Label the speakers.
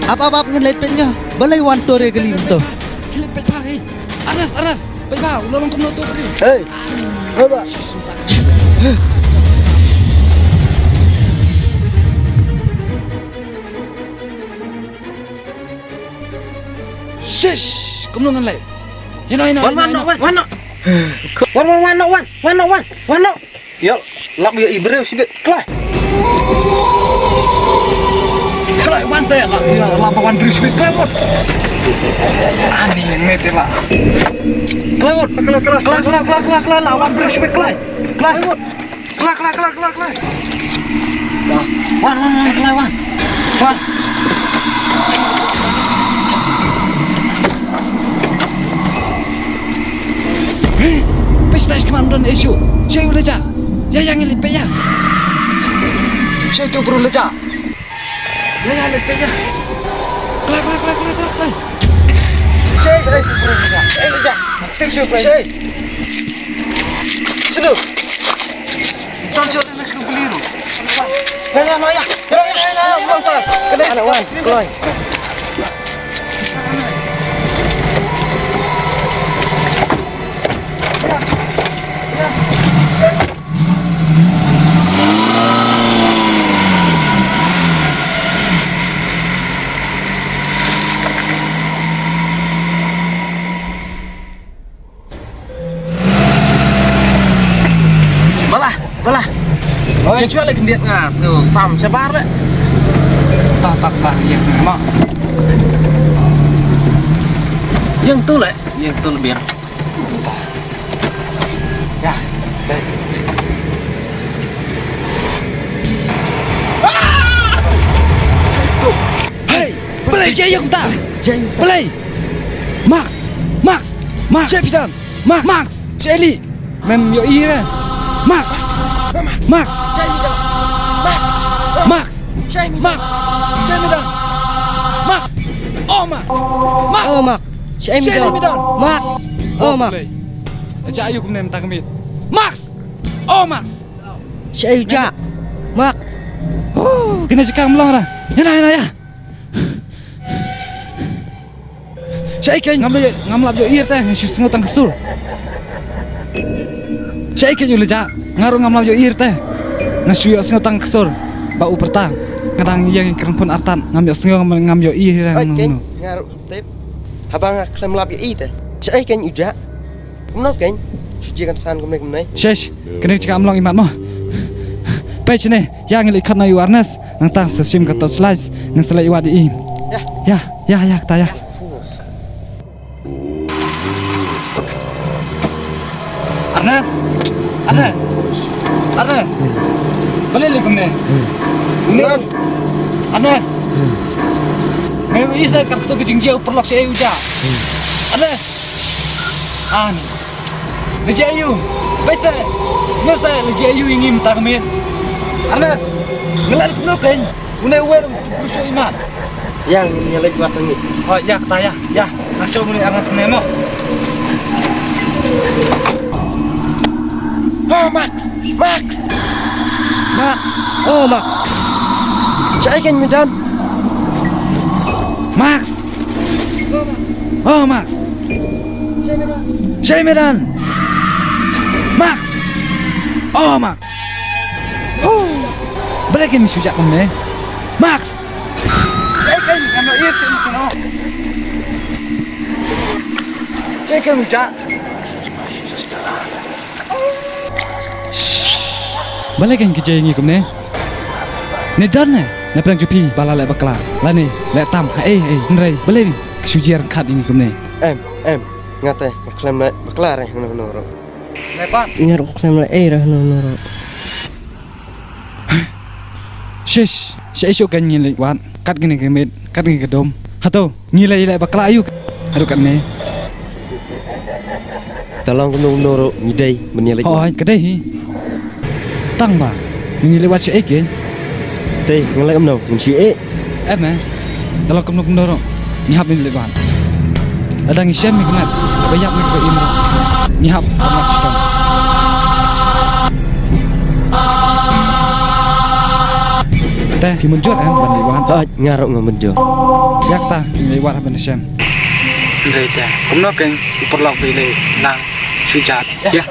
Speaker 1: Apa ngelit penyo. Balay wan tore gali to.
Speaker 2: Kilit pe pa hey. Aras. Pe pa ulolong kum to pri.
Speaker 1: Hey. Apa?
Speaker 2: Shish, kum ngan lai. Hino.
Speaker 1: Wan. Yo, lak yo ibreu sibet.
Speaker 2: Klai wan saya lah. Ya, lapawan brisbit klai wot. Ani yang meter lah. Klai wot. Klai lawan brisbit klai. Klai wot. Klai. Wan, klai wan. Pesta kemandan isu. Saya udah cak. Ya yang lipe ya. Saya tu perlu lecak. Ya yang lipe ya. Klak. Saya perlu lecak. Saya lecak. Tisu saya. Sudah. Cocok nak kebeliru. Ya. Belum salah. Kena anak wan. Keluar. Balah. Yang cuy lagi dia ngas, sam sebar le. Tak yang mak.
Speaker 1: Yang tu lebih. Ya, baik.
Speaker 2: Hey, belai jayung tak? Belai. Max. Cepitan. Max. Shelly. Mem yo ira. Max. Shemidan. Max. Oh Max. Shemidan.
Speaker 1: Mak. Oh Mak.
Speaker 2: Aja ayo kemen tak kemit. Max. Oh Max.
Speaker 1: Syaija. Mak.
Speaker 2: Kena cakap melong dah. Ya. Saya kan ngamlap yo ir teh ngesus ngutang kesur. Saya kan yo leja ngaruh ngamlap yo ir teh ngesus ngutang kesur. Bau pertang kadang yang kerempun artan ngambil yo ir.
Speaker 1: Ngaruh tip. Habang klem lap yo ir teh. Saya kan uja. Kumno kan cucikan san kumne.
Speaker 2: Shesh kena cakap melong imat mo. Page ni yang ikat na awareness nang tang sesim kata slice nang selai iwadi im. Ya kata ya. Arnes. Boleh likum ni. Arnes. Memang isa kartu kejingjau perlok saya uja. Arnes. Ani. Leji ayu. Pesa. Semua saya leji ayu ingin tak kemit. Arnes. Ngelak kumno kan. Unai wer kusyo imat.
Speaker 1: Yang nyelek buat ni.
Speaker 2: Oh ya kata ya. Ya. Nasyo muli Arnes nemo.
Speaker 1: Oh Max. Oh Max. Saya kan medan.
Speaker 2: Max. Oh Max. Shemidan. Max. Oh Max. Boleh kami sujak kamu ni? Max. Saya kan kamu iya sini. Saya kan sujak. Boleh kan kerja ini kamu ni? Ni dan ni, ni perang jupi bala lek bakla. Lani lek tam. Nrai boleh kesujian kat ini kamu ni?
Speaker 1: Em. Ngate klaim lek bakla reh ngono.
Speaker 2: Lepat.
Speaker 1: Ngar klaim lek reh ngono.
Speaker 2: Shish, saya esok kan nyilai wan, kat gini kemit, kat gini kedom. Hato, nyilai bakla ayu. Aduh kat ni.
Speaker 1: Tolong kuno nyidai menyilai.
Speaker 2: Oh, kedai. Tang ba, nyilai wat saya kan?
Speaker 1: Teh, ngelai no, menciek.
Speaker 2: Tolong kuno nyihap nyilai wan. Ada ngisem ni kemat, banyak ni ke imam. Nyihap amat sistem. teh dimuncul kan ban liwat
Speaker 1: ngarok ngamunjo
Speaker 2: yak ta liwat ban sem
Speaker 3: Đây đây, cũng nó kênh, một lọc về lệ, nàng, suy chát,
Speaker 2: ya